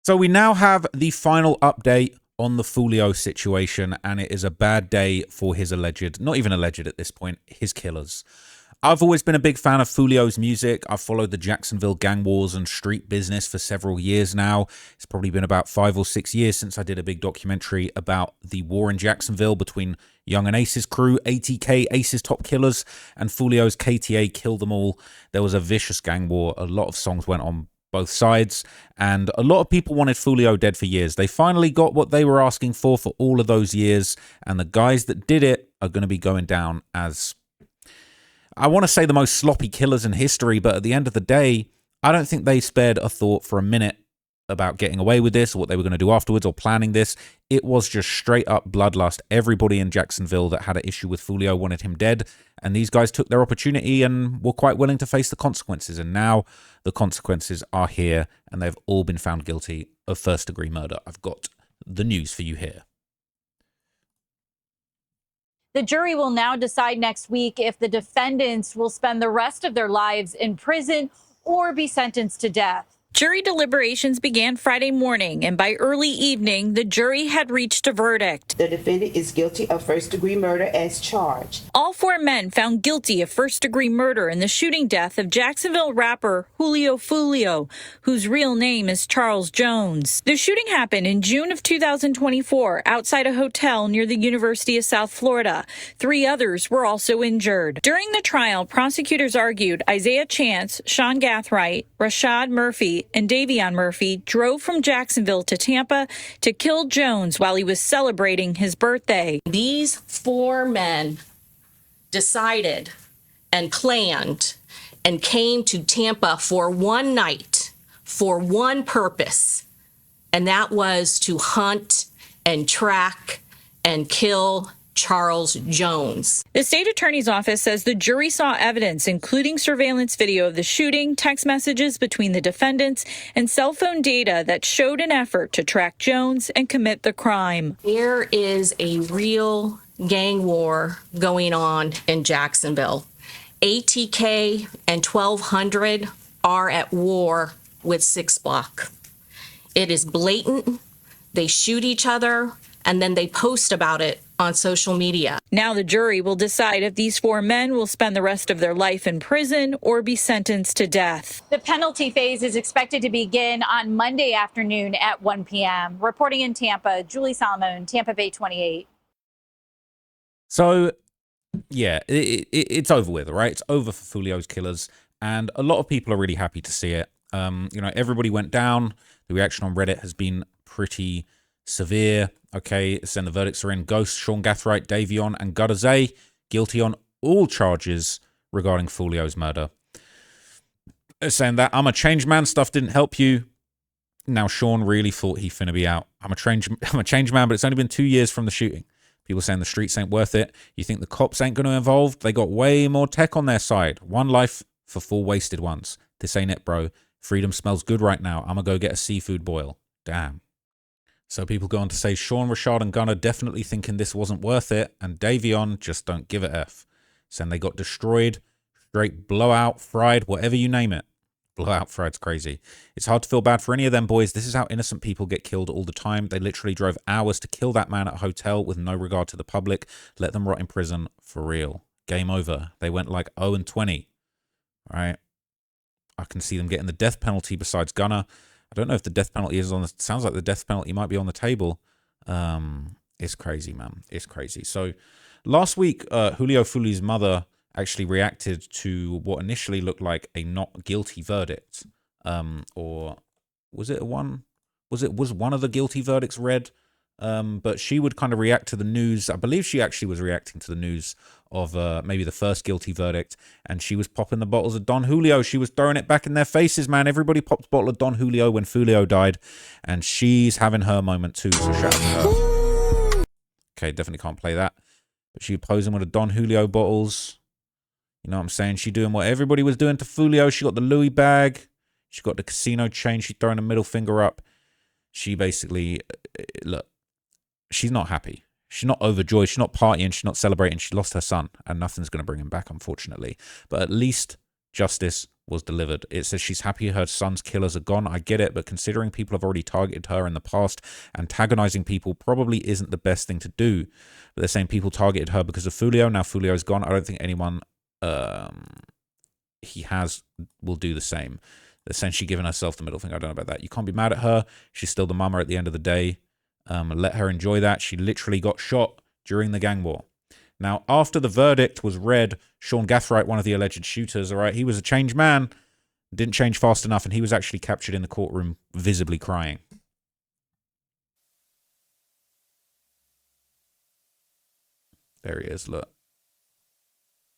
So we now have the final update on the Foolio situation, and it is a bad day for his alleged, not even alleged at this point, his killers. I've always been a big fan of Foolio's music. I've followed the Jacksonville gang wars and street business for several years now. It's probably been about 5 or 6 years since I did a big documentary about the war in Jacksonville between Young and Ace's crew, ATK, Ace's top killers, and Foolio's KTA Kill Them All. There was a vicious gang war. A lot of songs went on both sides, and a lot of people wanted Foolio dead for years. They finally got what they were asking for all of those years, and the guys that did it are going to be going down as, I want to say, the most sloppy killers in history, but at the end of the day, I don't think they spared a thought for a minute about getting away with this or what they were going to do afterwards or planning this. It was just straight up bloodlust. Everybody in Jacksonville that had an issue with Foolio wanted him dead, and these guys took their opportunity and were quite willing to face the consequences. And now the consequences are here, and they've all been found guilty of first-degree murder. I've got the news for you here. The jury will now decide next week if the defendants will spend the rest of their lives in prison or be sentenced to death. Jury deliberations began Friday morning, and by early evening, the jury had reached a verdict. The defendant is guilty of first-degree murder as charged. All 4 men found guilty of first-degree murder in the shooting death of Jacksonville rapper Foolio, whose real name is Charles Jones. The shooting happened in June of 2024 outside a hotel near the University of South Florida. 3 others were also injured. During the trial, prosecutors argued Isaiah Chance, Sean Gathright, Rashad Murphy, and Davion Murphy drove from Jacksonville to Tampa to kill Jones while he was celebrating his birthday. These 4 men decided and planned and came to Tampa for one night, for one purpose, and that was to hunt and track and kill Charles Jones. The state attorney's office says the jury saw evidence, including surveillance video of the shooting, text messages between the defendants, and cell phone data that showed an effort to track Jones and commit the crime. There is a real gang war going on in Jacksonville. ATK and 1200 are at war with 6 Block. It is blatant. They shoot each other, and then they post about it on social media. Now the jury will decide if these 4 men will spend the rest of their life in prison or be sentenced to death. The penalty phase is expected to begin on Monday afternoon at 1 p.m. Reporting in Tampa, Julie Solomon, Tampa Bay 28. So, yeah, it's over with, right? It's over for Foolio's killers, and a lot of people are really happy to see it. Everybody went down. The reaction on Reddit has been pretty severe. Okay, so the verdicts are in. Ghost, Sean Gathright, Davion, and Guddaze guilty on all charges regarding Foolio's murder. They're saying that I'm a changed man stuff didn't help you. Now Sean really thought he finna be out. I'm a changed man, but it's only been 2 years from the shooting. People saying the streets ain't worth it. You think the cops ain't going to involve? They got way more tech on their side. 1 life for 4 wasted ones. This ain't it, bro. Freedom smells good right now. I'm going to go get a seafood boil. Damn. So people go on to say Sean, Rashad, and Gunnar definitely thinking this wasn't worth it, and Davion just don't give a F. Saying they got destroyed, straight blowout, fried, whatever you name it. Blowout fried's crazy. It's hard to feel bad for any of them boys. This is how innocent people get killed all the time. They literally drove hours to kill that man at a hotel with no regard to the public. Let them rot in prison for real. Game over. They went like 0-20. Right? I can see them getting the death penalty besides Gunnar. I don't know if the death penalty is on the... Sounds like the death penalty might be on the table. It's crazy, man. It's crazy. So last week, Julio Foolio's mother actually reacted to what initially looked like a not guilty verdict. Or was it one? Was one of the guilty verdicts read? But she would kind of react to the news. I believe she actually was reacting to the news of maybe the first guilty verdict, and she was popping the bottles of Don Julio. She was throwing it back in their faces, man. Everybody popped a bottle of Don Julio when Foolio died, and she's having her moment too, so shout out to her. Okay, definitely can't play that. But she posing with the Don Julio bottles. You know what I'm saying? She doing what everybody was doing to Foolio. She got the Louis bag. She got the casino chain. She throwing a middle finger up. She basically, look, she's not happy. She's not overjoyed. She's not partying. She's not celebrating. She lost her son, and nothing's going to bring him back, unfortunately. But at least justice was delivered. It says she's happy her son's killers are gone. I get it, but considering people have already targeted her in the past, antagonizing people probably isn't the best thing to do. But they're saying people targeted her because of Foolio. Now Foolio's gone. I don't think anyone will do the same. They're saying she's giving herself the middle finger. I don't know about that. You can't be mad at her. She's still the mama at the end of the day. Let her enjoy that. She literally got shot during the gang war. Now, after the verdict was read, Sean Gathright, one of the alleged shooters, all right, he was a changed man, didn't change fast enough, and he was actually captured in the courtroom visibly crying. There he is, look.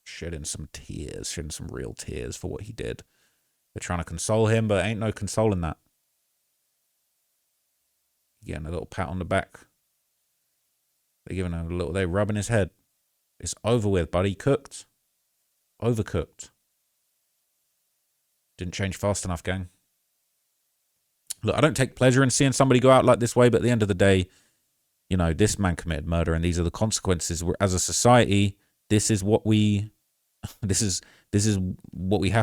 Shedding some tears, shedding some real tears for what he did. They're trying to console him, but ain't no consoling that. Getting a little pat on the back. They're rubbing his head. It's over with, buddy. Cooked. Overcooked. Didn't change fast enough, gang. Look, I don't take pleasure in seeing somebody go out like this way, but at the end of the day, you know, this man committed murder, and these are the consequences. As a society, this is what we have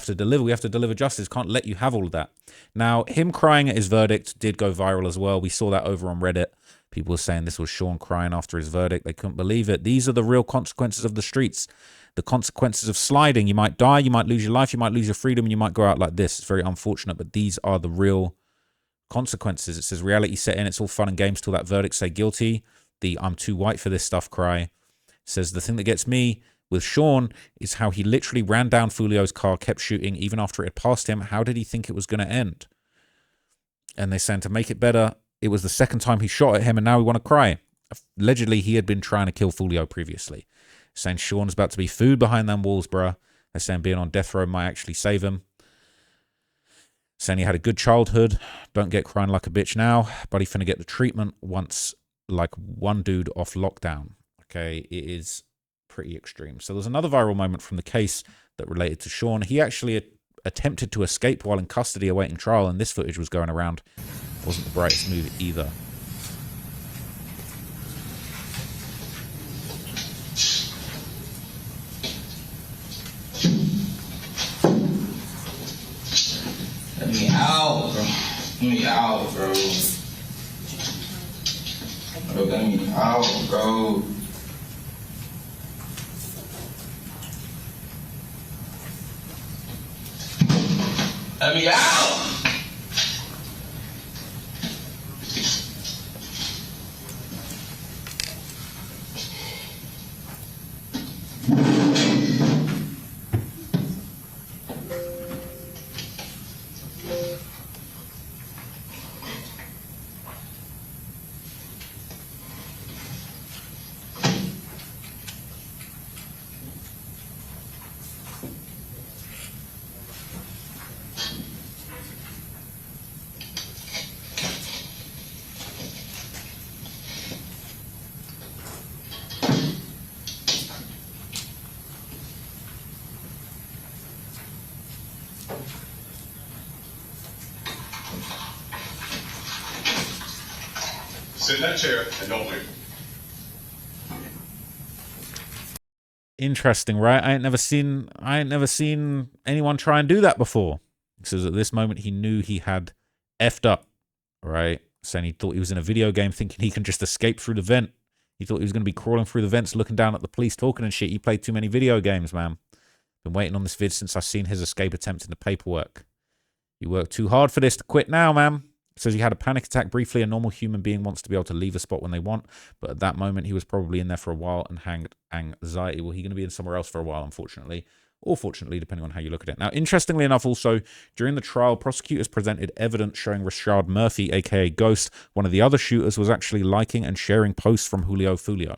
to deliver. We have to deliver justice. Can't let you have all of that. Now, him crying at his verdict did go viral as well. We saw that over on Reddit. People were saying this was Sean crying after his verdict. They couldn't believe it. These are the real consequences of the streets. The consequences of sliding. You might die, you might lose your life, you might lose your freedom, and you might go out like this. It's very unfortunate, but these are the real consequences. It says reality set in. It's all fun and games till that verdict say guilty. The I'm too white for this stuff cry. It says the thing that gets me with Sean is how he literally ran down Foolio's car, kept shooting even after it had passed him. How did he think it was going to end? And they're saying to make it better, it was the second time he shot at him, and now we want to cry. Allegedly, he had been trying to kill Foolio previously. Saying Sean's about to be food behind them walls, bruh. They're saying being on death row might actually save him. Saying he had a good childhood. Don't get crying like a bitch now. But he finna get the treatment once, like one dude off lockdown. Okay, it is pretty extreme. So there's another viral moment from the case that related to Sean. He actually attempted to escape while in custody awaiting trial, and this footage was going around. Wasn't the brightest move either. Let me out, bro. Let me out, bro. Bro, let me out, bro. Let me out! Sit in that chair and don't move. Interesting, right? I ain't never seen anyone try and do that before. He says at this moment he knew he had effed up, right? Saying he thought he was in a video game, thinking he can just escape through the vent. He thought he was going to be crawling through the vents, looking down at the police, talking and shit. He played too many video games, man. Been waiting on this vid since I seen his escape attempt in the paperwork. You worked too hard for this to quit now, man. Says he had a panic attack briefly. A normal human being wants to be able to leave a spot when they want, but at that moment he was probably in there for a while and had anxiety. Well, he's going to be in somewhere else for a while, unfortunately, or fortunately, depending on how you look at it. Now, interestingly enough, also during the trial, prosecutors presented evidence showing Rashad Murphy, aka Ghost, one of the other shooters, was actually liking and sharing posts from Foolio.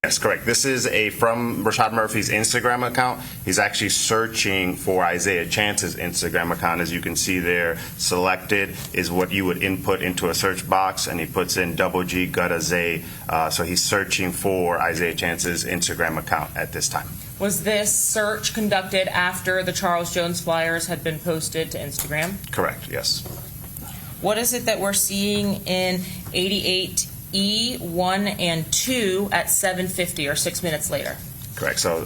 Yes, correct. This is from Rashad Murphy's Instagram account. He's actually searching for Isaiah Chance's Instagram account. As you can see there, selected is what you would input into a search box, and he puts in G Gutta Zay. So he's searching for Isaiah Chance's Instagram account at this time. Was this search conducted after the Charles Jones flyers had been posted to Instagram? Correct, yes. What is it that we're seeing in 88E1 and 2 at 7:50 or 6 minutes later? Correct. So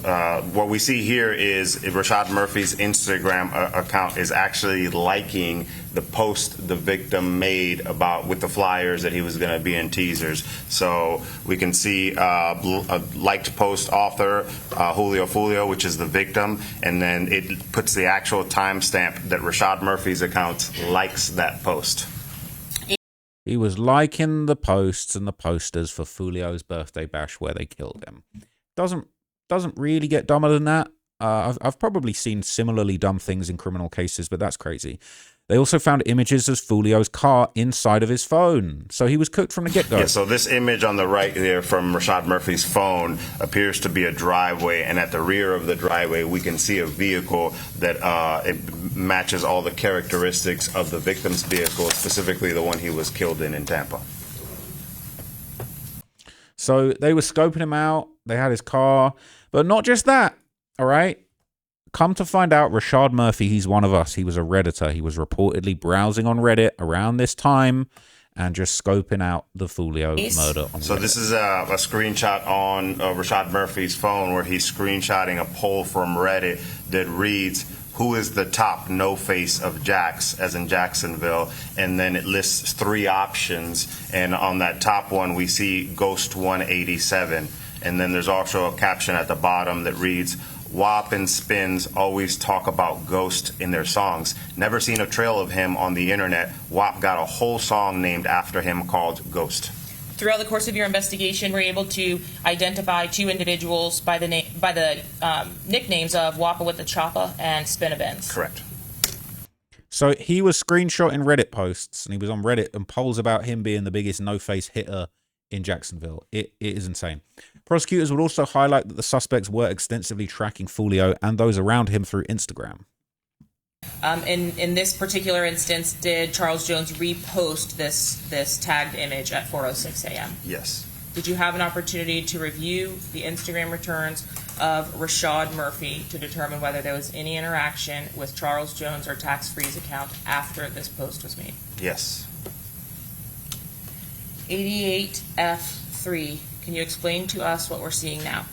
what we see here is Rashad Murphy's Instagram account is actually liking the post the victim made about with the flyers that he was going to be in teasers. So we can see a liked post author, Julio Foolio, which is the victim, and then it puts the actual timestamp that Rashad Murphy's account likes that post. He was liking the posts and the posters for Foolio's birthday bash where they killed him. Doesn't really get dumber than that. I've probably seen similarly dumb things in criminal cases, but that's crazy. They also found images of Foolio's car inside of his phone. So he was cooked from the get-go. Yeah, so this image on the right there from Rashad Murphy's phone appears to be a driveway, and at the rear of the driveway we can see a vehicle that it matches all the characteristics of the victim's vehicle, specifically the one he was killed in Tampa. So they were scoping him out. They had his car. But not just that, all right? Come to find out, Rashad Murphy, he's one of us. He was a Redditor. He was reportedly browsing on Reddit around this time and just scoping out the Foolio murder on Reddit. So this is a screenshot on Rashad Murphy's phone where he's screenshotting a poll from Reddit that reads, "Who is the top no face of Jax," as in Jacksonville, and then it lists 3 options, and on that top one we see Ghost 187, and then there's also a caption at the bottom that reads, "WAP and Spins always talk about Ghost in their songs. Never seen a trail of him on the internet. WAP got a whole song named after him called Ghost." Throughout the course of your investigation, we're able to identify 2 individuals by the nicknames of Wappa with the Choppa and Spinabins. Correct. So he was screenshotting Reddit posts, and he was on Reddit and polls about him being the biggest no-face hitter in Jacksonville. It is insane. Prosecutors would also highlight that the suspects were extensively tracking Foolio and those around him through Instagram. In this particular instance, did Charles Jones repost this tagged image at 4:06 a.m.? Yes. Did you have an opportunity to review the Instagram returns of Rashad Murphy to determine whether there was any interaction with Charles Jones or Tax Free's account after this post was made? Yes. 88F3, can you explain to us what we're seeing now?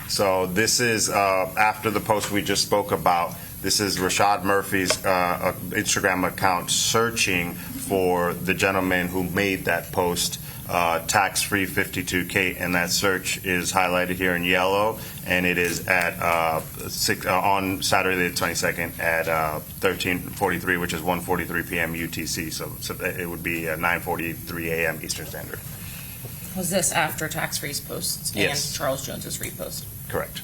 So this is after the post we just spoke about. This is Rashad Murphy's Instagram account searching for the gentleman who made that post, Tax Free 52K, and that search is highlighted here in yellow, and it is at on Saturday the 22nd at 13:43, which is 1:43 p.m. UTC. So it would be 9:43 a.m. Eastern Standard. Was this after Tax Free's posts Yes. and Charles Jones's repost? Correct.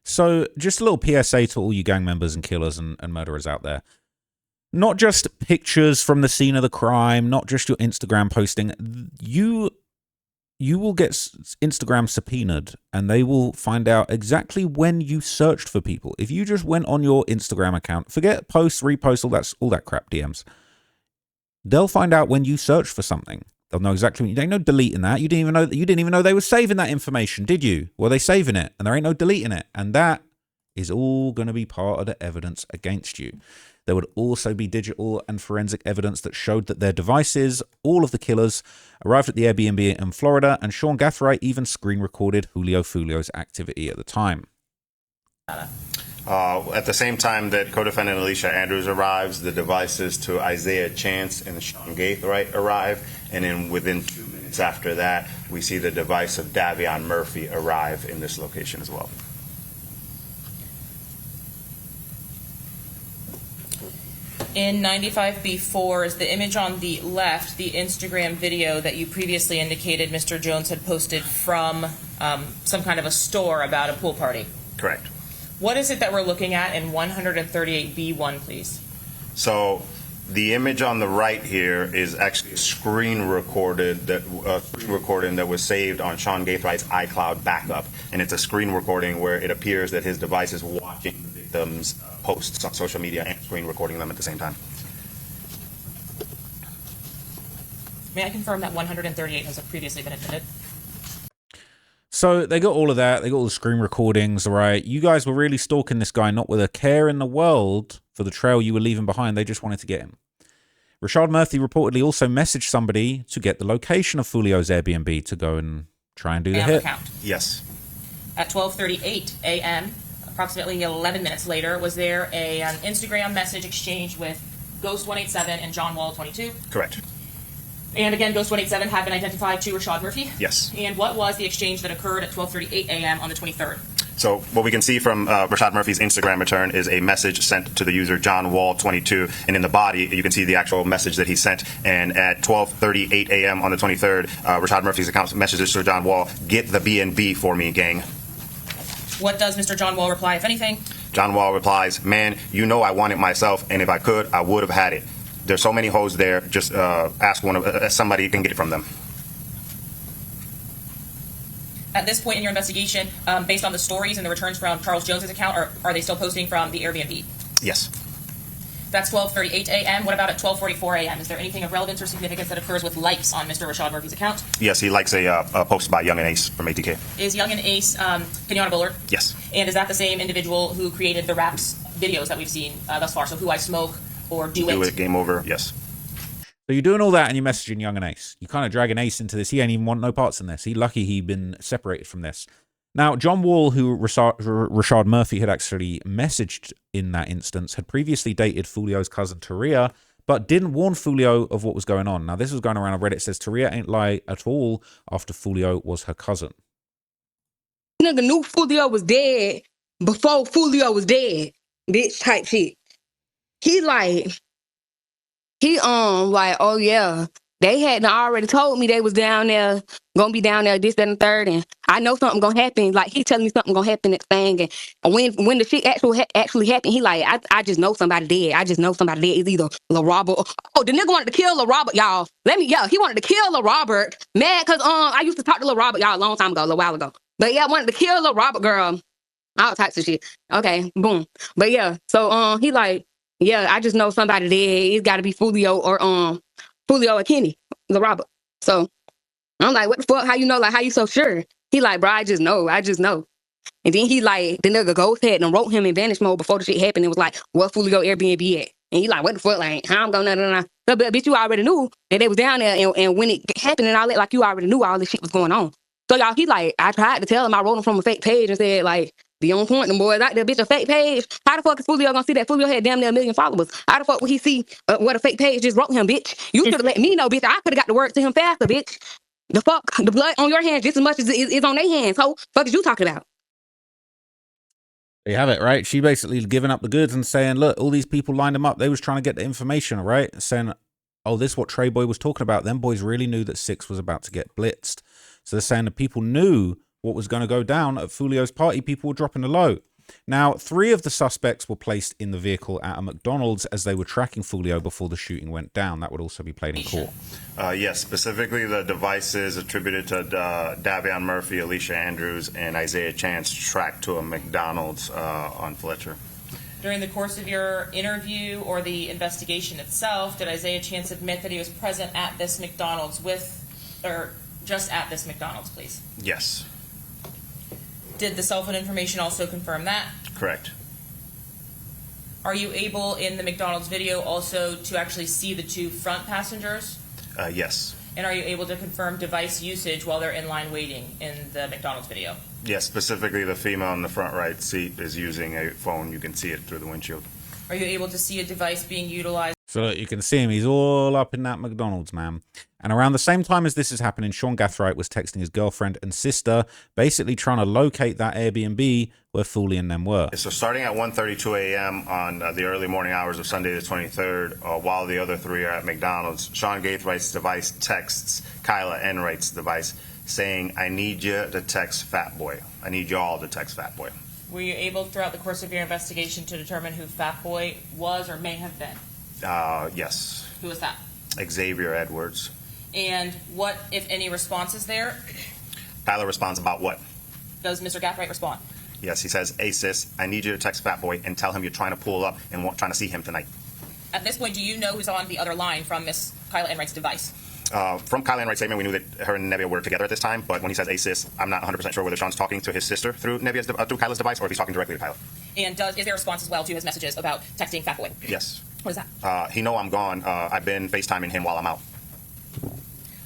So just a little PSA to all you gang members and killers and murderers out there. Not just pictures from the scene of the crime, not just your Instagram posting. You will get Instagram subpoenaed, and they will find out exactly when you searched for people. If you just went on your Instagram account, forget posts, reposts, all that crap, DMs. They'll find out when you searched for something. They'll know exactly. You ain't no deleting that. You didn't even know they were saving that information, did you? Well, they saving it, and there ain't no deleting it, and that is all going to be part of the evidence against you. There would also be digital and forensic evidence that showed that their devices, all of the killers, arrived at the Airbnb in Florida, and Sean Gathright even screen recorded Julio Foolio's activity at the time. At the same time that co-defendant Alicia Andrews arrives, the devices to Isaiah Chance and Sean Gathright arrive, and then within 2 minutes after that, we see the device of Davion Murphy arrive in this location as well. In 95B4 is the image on the left, the Instagram video that you previously indicated Mr. Jones had posted from some kind of a store about a pool party. Correct. What is it that we're looking at in 138B1, please? So the image on the right here is actually a screen recording that was saved on Sean Gathright's iCloud backup, and it's a screen recording where it appears that his device is watching the victim's posts on social media and screen recording them at the same time. May I confirm that 138 has previously been admitted? So they got all of that. They got all the screen recordings, all right? You guys were really stalking this guy, not with a care in the world for the trail you were leaving behind. They just wanted to get him. Rashad Murphy reportedly also messaged somebody to get the location of Foolio's Airbnb to go and try and do the hit. Yes. At 12:38 a.m., approximately 11 minutes later, was there an Instagram message exchange with Ghost 187 and John Wall 22? Correct. And again, Ghost 187 had been identified to Rashad Murphy? Yes. And what was the exchange that occurred at 12:38 a.m. on the 23rd? So what we can see from Rashad Murphy's Instagram return is a message sent to the user John Wall 22, and in the body you can see the actual message that he sent. And at 12:38 a.m. on the 23rd, Rashad Murphy's account messages to John Wall, "Get the B&B for me, gang." What does Mr. John Wall reply, if anything? John Wall replies, "Man, you know I want it myself, and if I could, I would have had it. There's so many hoes there. Just ask somebody can get it from them." At this point in your investigation, based on the stories and the returns from Charles Jones's account, are they still posting from the Airbnb? Yes. That's 12:38 a.m. What about at 12:44 a.m.? Is there anything of relevance or significance that occurs with likes on Mr. Rashad Murphy's account? Yes, he likes a post by Young and Ace from ATK. Is Young and Ace Kenyatta Bullard? Yes. And is that the same individual who created the raps videos that we've seen thus far? So Who I Smoke or Do It? Game Over, yes. So you're doing all that and you're messaging Young and Ace. You kind of dragging Ace into this. He ain't even want no parts in this. He lucky he'd been separated from this. Now, John Wall, who Rashad Murphy had actually messaged in that instance, had previously dated Foolio's cousin Taria, but didn't warn Foolio of what was going on. Now, this was going around on Reddit. It says Taria ain't lie at all after Foolio was her cousin. Nigga knew Foolio was dead before Foolio was dead, bitch type shit. He like, oh yeah, they had already told me they was down there, gonna be down there, this, that, and the third, and I know something gonna happen. Like, he telling me something gonna happen next thing, and when the shit actually happened, he like, I just know somebody dead. I just know somebody dead. It's either Lil Robert. Oh, the nigga wanted to kill Lil Robert, y'all. He wanted to kill Lil Robert. Mad, cause I used to talk to Lil Robert, y'all, a long time ago, a little while ago. But yeah, wanted to kill Lil Robert, girl. All types of shit. Okay, boom. But yeah, so he like, yeah, I just know somebody dead. It's got to be Foolio or Kenny, Lil Robert. So I'm like, what the fuck? How you know? Like, how you so sure? He like, bro, I just know. And then he like, the nigga Ghost had and wrote him in vanish mode before the shit happened. It was like, what Foolio Airbnb at? And he like, what the fuck? Like, how I'm going to but bitch, you already knew that they was down there, and when it happened and all that, like, you already knew all this shit was going on. So y'all, he like, I tried to tell him, I wrote him from a fake page and said, like, be on point, them boys out there, bitch, a fake page. How the fuck is Foolio gonna see that? Foolio had damn near 1 million followers. How the fuck would he see what a fake page just wrote him, bitch? You should have let me know, bitch. I could have got the word to him faster, bitch. The fuck? The blood on your hands just as much as it is on their hands. So, fuck is you talking about? There you have it, right? She basically giving up the goods and saying, look, all these people lined them up. They was trying to get the information, right? Saying, oh, this is what Trey Boy was talking about. Them boys really knew that Six was about to get blitzed. So they're saying the people knew what was going to go down at Foolio's party. People were dropping the low. Now, 3 of the suspects were placed in the vehicle at a McDonald's as they were tracking Foolio before the shooting went down. That would also be played in court. Yes, specifically the devices attributed to Davion Murphy, Alicia Andrews, and Isaiah Chance tracked to a McDonald's on Fletcher. During the course of your interview or the investigation itself, did Isaiah Chance admit that he was present at this McDonald's just at this McDonald's, please? Yes. Did the cell phone information also confirm that? Correct. Are you able, in the McDonald's video, also to actually see the 2 front passengers? Yes. And are you able to confirm device usage while they're in line waiting in the McDonald's video? Yes, specifically the female in the front right seat is using a phone. You can see it through the windshield. Are you able to see a device being utilized? So look, you can see him. He's all up in that McDonald's, man. And around the same time as this is happening, Sean Gathright was texting his girlfriend and sister, basically trying to locate that Airbnb where Foolio and them were. So starting at 1:32 a.m. on the early morning hours of Sunday the 23rd, while the other 3 are at McDonald's, Sean Gaithright's device texts Kyla Enright's device saying, I need you to text Fat Boy. I need y'all to text Fat Boy. Were you able throughout the course of your investigation to determine who Fat Boy was or may have been? Yes. Who was that? Xavier Edwards. And what, if any, response is there? Kyla responds about what? Does Mr. Gathright respond? Yes, he says, hey sis, I need you to text Fat Boy and tell him you're trying to pull up and trying to see him tonight. At this point, do you know who's on the other line from Miss Kyla Enright's device? From Kyla Enright's statement, we knew that her and Nevia were together at this time, but when he says hey sis, I'm not 100% sure whether Sean's talking to his sister through through Kyla's device or if he's talking directly to Kyla. And is there a response as well to his messages about texting Fat Boy? Yes. What is that? He know I'm gone. I've been FaceTiming him while I'm out.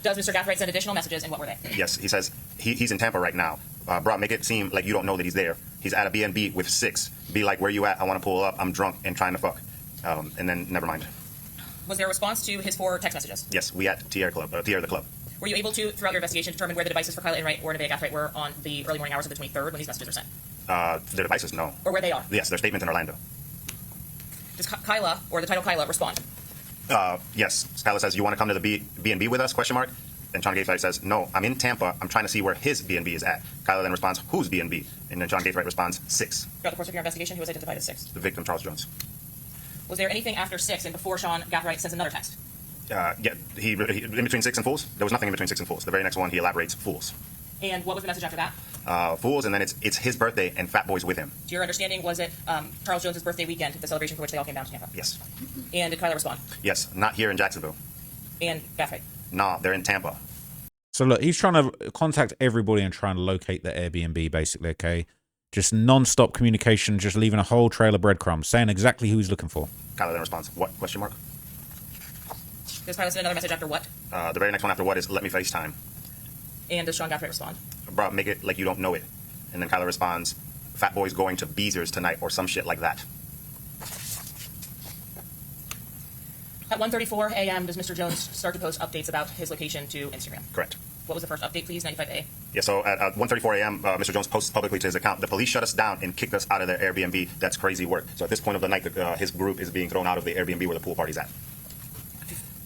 Does Mr. Gathright send additional messages, and what were they? Yes, he says he's in Tampa right now. Bro, make it seem like you don't know that he's there. He's at a B&B with 6. Be like, where you at? I want to pull up. I'm drunk and trying to fuck. And then never mind. Was there a response to his 4 text messages? Yes, we at Tierra the club. Were you able to, throughout your investigation, determine where the devices for Kyla Enright or Nevaeh Gathright were on the early morning hours of the 23rd when these messages were sent? Their devices, no. Or where they are? Yes, their statement in Orlando. Does Kyla, or the title Kyla, respond? Yes. Kyla says, you want to come to the B&B with us, question mark? And John Gathright says, no, I'm in Tampa. I'm trying to see where his B&B is at. Kyla then responds, whose B&B? And then John Gathright responds, 6. Throughout the course of your investigation, who was identified as 6? The victim, Charles Jones. Was there anything after 6 and before Sean Gathright sends another text? Yeah, he in between 6 and Fools? There was nothing in between 6 and Fools. The very next one, he elaborates, Fools. And what was the message after that? Fools, and then it's his birthday and Fat Boy's with him. To your understanding, was it Charles Jones' birthday weekend, the celebration for which they all came down to Tampa? Yes. And did Kyla respond? Yes, not here in Jacksonville. And Gathright? Nah, they're in Tampa. So look, he's trying to contact everybody and try and locate the Airbnb, basically, okay? Just non-stop communication, just leaving a whole trail of breadcrumbs, saying exactly who he's looking for. Kyla then responds, what, question mark? Does Kyla send another message after what? The very next one after what is, let me FaceTime. And does Sean Gathright respond? Bro, make it like you don't know it. And then Kyla responds, Fat Boy's going to Beezer's tonight, or some shit like that. At 1:34 a.m., does Mr. Jones start to post updates about his location to Instagram? Correct. What was the first update, please? 95A. Yeah, so at 1:34 a.m., Mr. Jones posts publicly to his account, the police shut us down and kicked us out of their Airbnb. That's crazy work. So at this point of the night, his group is being thrown out of the Airbnb where the pool party's at.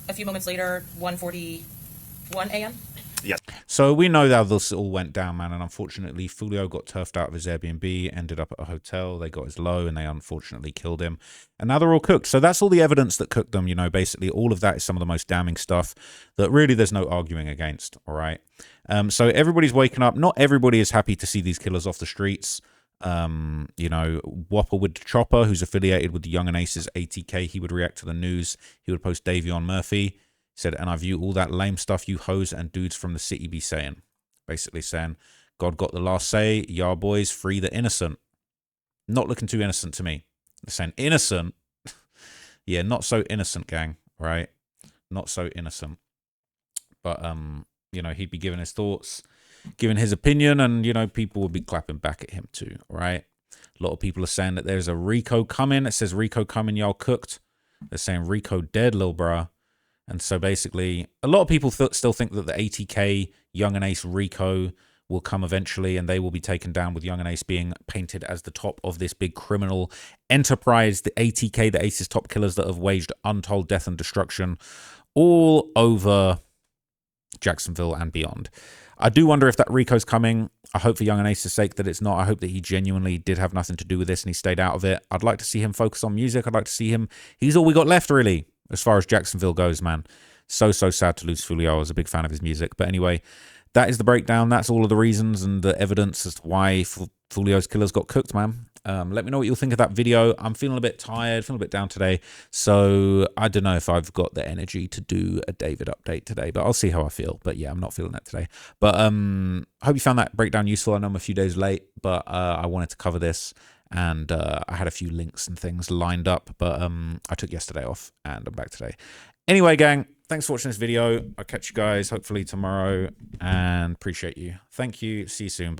A few moments later, 1:41 a.m.? Yes. So we know how this all went down, man, and unfortunately Foolio got turfed out of his Airbnb, ended up at a hotel, they got his low, and they unfortunately killed him. And now they're all cooked. So that's all the evidence that cooked them, you know, basically all of that is some of the most damning stuff that really there's no arguing against, all right? So everybody's waking up. Not everybody is happy to see these killers off the streets. You know, Whopper with the Chopper, who's affiliated with the Young and Aces ATK, he would react to the news. He would post Davion Murphy. Said, and I view all that lame stuff you hoes and dudes from the city be saying. Basically saying, God got the last say, y'all boys, free the innocent. Not looking too innocent to me. They're saying innocent. Yeah, not so innocent, gang, right? Not so innocent. But, you know, he'd be giving his thoughts, giving his opinion, and, you know, people would be clapping back at him too, right? A lot of people are saying that there's a Rico coming. It says Rico coming, y'all cooked. They're saying Rico dead, lil bruh. And so basically, a lot of people still think that the ATK, Young and Ace, Rico will come eventually, and they will be taken down with Young and Ace being painted as the top of this big criminal enterprise, the ATK, the Ace's top killers that have waged untold death and destruction all over Jacksonville and beyond. I do wonder if that Rico's coming. I hope for Young and Ace's sake that it's not. I hope that he genuinely did have nothing to do with this and he stayed out of it. I'd like to see him focus on music. I'd like to see him. He's all we got left, really, as far as Jacksonville goes, man. So sad to lose Foolio. I was a big fan of his music. But anyway, that is the breakdown. That's all of the reasons and the evidence as to why Foolio's killers got cooked, man. Let me know what you'll think of that video. I'm feeling a bit tired, feeling a bit down today. So I don't know if I've got the energy to do a David update today, but I'll see how I feel. But yeah, I'm not feeling that today. But I hope you found that breakdown useful. I know I'm a few days late, but I wanted to cover this. And I had a few links and things lined up, but I took yesterday off and I'm back today. Anyway, gang, thanks for watching this video. I'll catch you guys hopefully tomorrow and appreciate you. Thank you. See you soon. Bye.